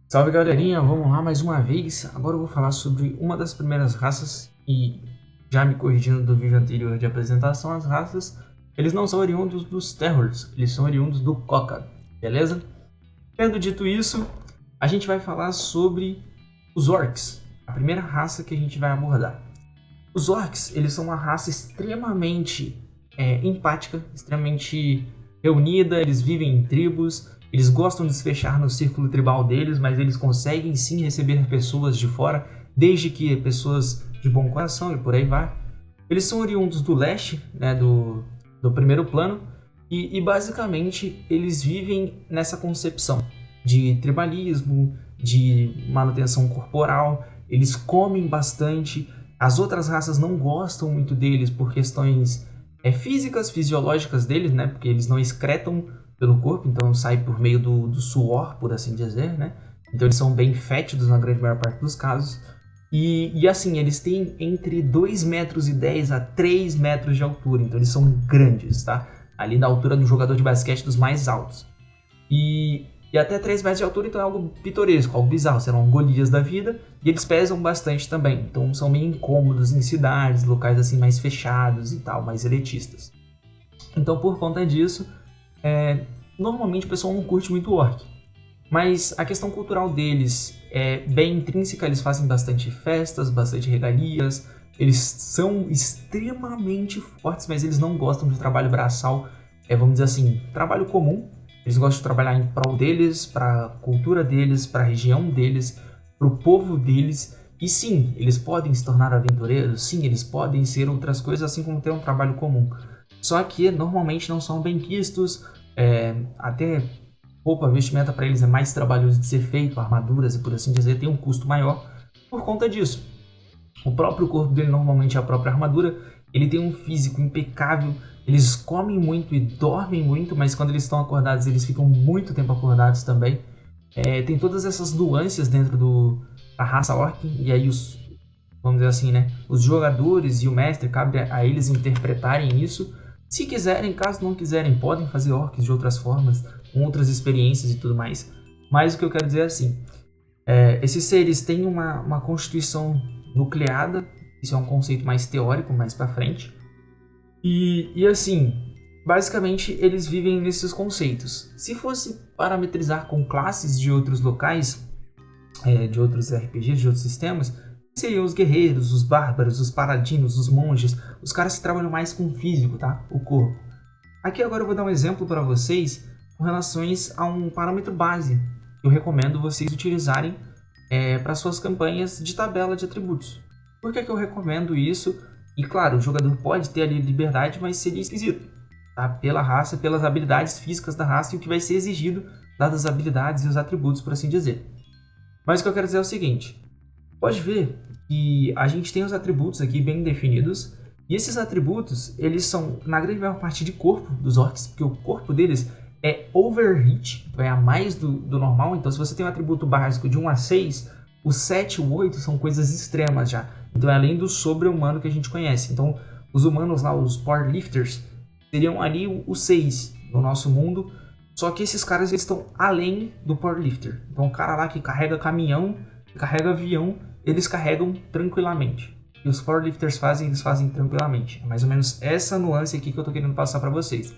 Salve galerinha, vamos lá mais uma vez. Agora eu vou falar sobre uma das primeiras raças e já me corrigindo do vídeo anterior de apresentação, as raças, eles não são oriundos dos Terrors, eles são oriundos do Coca, beleza? Tendo dito isso, a gente vai falar sobre os Orcs, a primeira raça que a gente vai abordar. Os Orcs, eles são uma raça extremamente empática, extremamente reunida, eles vivem em tribos, eles gostam de se fechar no círculo tribal deles, mas eles conseguem sim receber pessoas de fora, desde que pessoas de bom coração e por aí vai. Eles são oriundos do leste, né, do primeiro plano, e basicamente eles vivem nessa concepção de tribalismo, de manutenção corporal, eles comem bastante. As outras raças não gostam muito deles por questões físicas, fisiológicas deles, né? Porque eles não excretam pelo corpo, então sai por meio do suor, por assim dizer, né? Então eles são bem fétidos na grande maior parte dos casos. E assim, eles têm entre 2,10 metros a 3 metros de altura, então eles são grandes, tá? Ali na altura do jogador de basquete dos mais altos. E até 3 metros de altura, então é algo pitoresco, algo bizarro, serão Golias da vida, e eles pesam bastante também, então são meio incômodos em cidades, locais assim mais fechados e tal, mais elitistas. Então por conta disso, normalmente o pessoal não curte muito o orc, mas a questão cultural deles é bem intrínseca, eles fazem bastante festas, bastante regalias, eles são extremamente fortes, mas eles não gostam de trabalho braçal, vamos dizer assim, trabalho comum. Eles gostam de trabalhar em prol deles, para a cultura deles, para a região deles, para o povo deles. E sim, eles podem se tornar aventureiros, sim, eles podem ser outras coisas, assim como ter um trabalho comum. Só que normalmente não são bem quistos, até roupa, vestimenta para eles é mais trabalhoso de ser feito, armaduras e por assim dizer, tem um custo maior por conta disso. O próprio corpo dele normalmente é a própria armadura, ele tem um físico impecável, eles comem muito e dormem muito, mas quando eles estão acordados eles ficam muito tempo acordados também. Tem todas essas nuances dentro da raça orc, e aí vamos dizer assim, né, os jogadores e o mestre, cabe a eles interpretarem isso. Se quiserem, caso não quiserem, podem fazer orcs de outras formas, com outras experiências e tudo mais. Mas o que eu quero dizer é assim, esses seres têm uma constituição nucleada, isso é um conceito mais teórico, mais para frente. E assim, basicamente eles vivem nesses conceitos. Se fosse parametrizar com classes de outros locais, de outros RPGs, de outros sistemas, seriam os guerreiros, os bárbaros, os paladinos, os monges, os caras que trabalham mais com o físico, tá? O corpo. Aqui agora eu vou dar um exemplo para vocês com relações a um parâmetro base que eu recomendo vocês utilizarem para suas campanhas de tabela de atributos. Por que eu recomendo isso? E claro, o jogador pode ter ali liberdade, mas seria esquisito, tá? Pela raça, pelas habilidades físicas da raça e o que vai ser exigido, dadas as habilidades e os atributos, por assim dizer. Mas o que eu quero dizer é o seguinte, pode ver que a gente tem os atributos aqui bem definidos, e esses atributos, eles são, na grande maior parte, de corpo dos orcs, porque o corpo deles é overhit, é a mais do normal. Então se você tem um atributo básico de 1 a 6, o 7 e o 8 são coisas extremas já. Então é além do sobre-humano que a gente conhece. Então os humanos lá, os powerlifters, seriam ali o 6 no nosso mundo. Só que esses caras eles estão além do powerlifter. Então o cara lá que carrega caminhão, que carrega avião, eles carregam tranquilamente. E os powerlifters eles fazem tranquilamente. É mais ou menos essa nuance aqui que eu estou querendo passar para vocês.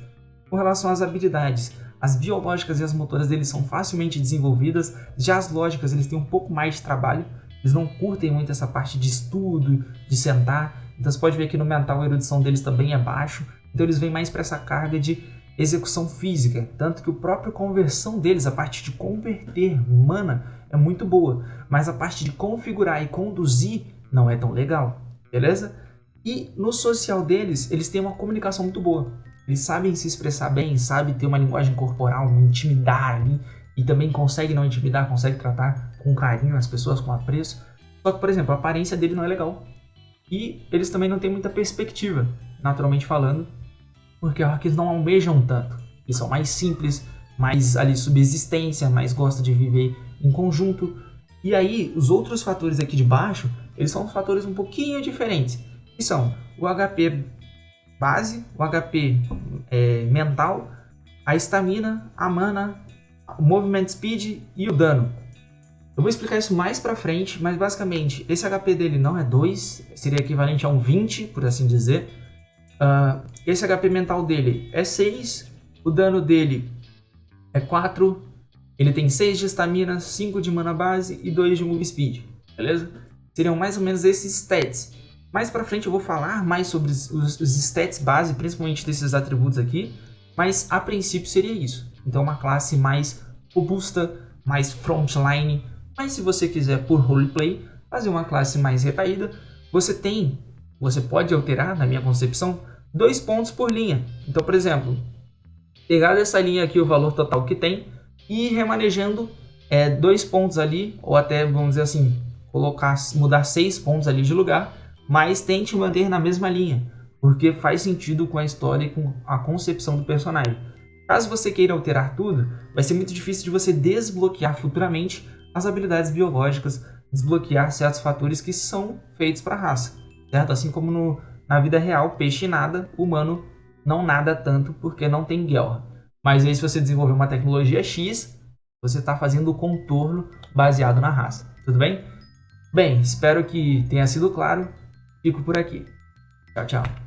Com relação às habilidades, as biológicas e as motoras deles são facilmente desenvolvidas, já as lógicas eles têm um pouco mais de trabalho, eles não curtem muito essa parte de estudo, de sentar, então você pode ver que no mental a erudição deles também é baixo, então eles vêm mais para essa carga de execução física, tanto que a própria conversão deles, a parte de converter mana é muito boa, mas a parte de configurar e conduzir não é tão legal, beleza? E no social deles, eles têm uma comunicação muito boa. Eles sabem se expressar bem, sabem ter uma linguagem corporal, intimidar ali, e também conseguem não intimidar, conseguem tratar com carinho as pessoas, com apreço. Só que, por exemplo, a aparência dele não é legal. E eles também não têm muita perspectiva, naturalmente falando, porque orcs não almejam tanto. Eles são mais simples, mais ali subsistência, mais gostam de viver em conjunto. E aí, os outros fatores aqui de baixo, eles são fatores um pouquinho diferentes. Que são o HP base, o HP mental, a estamina, a mana, o movement speed e o dano. Eu vou explicar isso mais pra frente, mas basicamente esse HP dele não é 2, seria equivalente a um 20, por assim dizer. Esse HP mental dele é 6, o dano dele é 4, ele tem 6 de estamina, 5 de mana base e 2 de move speed, beleza? Seriam mais ou menos esses stats. Mais pra frente eu vou falar mais sobre os stats base, principalmente desses atributos aqui, mas a princípio seria isso. Então uma classe mais robusta, mais frontline, mas se você quiser por roleplay fazer uma classe mais retraída, você pode alterar, na minha concepção, 2 pontos por linha. Então, por exemplo, pegar dessa linha aqui o valor total que tem e ir remanejando 2 pontos ali, ou até, vamos dizer assim, mudar 6 pontos ali de lugar, mas tente manter na mesma linha, porque faz sentido com a história e com a concepção do personagem. Caso você queira alterar tudo, vai ser muito difícil de você desbloquear futuramente as habilidades biológicas, desbloquear certos fatores que são feitos para a raça, certo? Assim como na vida real, peixe nada, humano não nada tanto porque não tem guerra. Mas aí se você desenvolver uma tecnologia X, você está fazendo o contorno baseado na raça, tudo bem? Bem, espero que tenha sido claro. Fico por aqui. Tchau, tchau.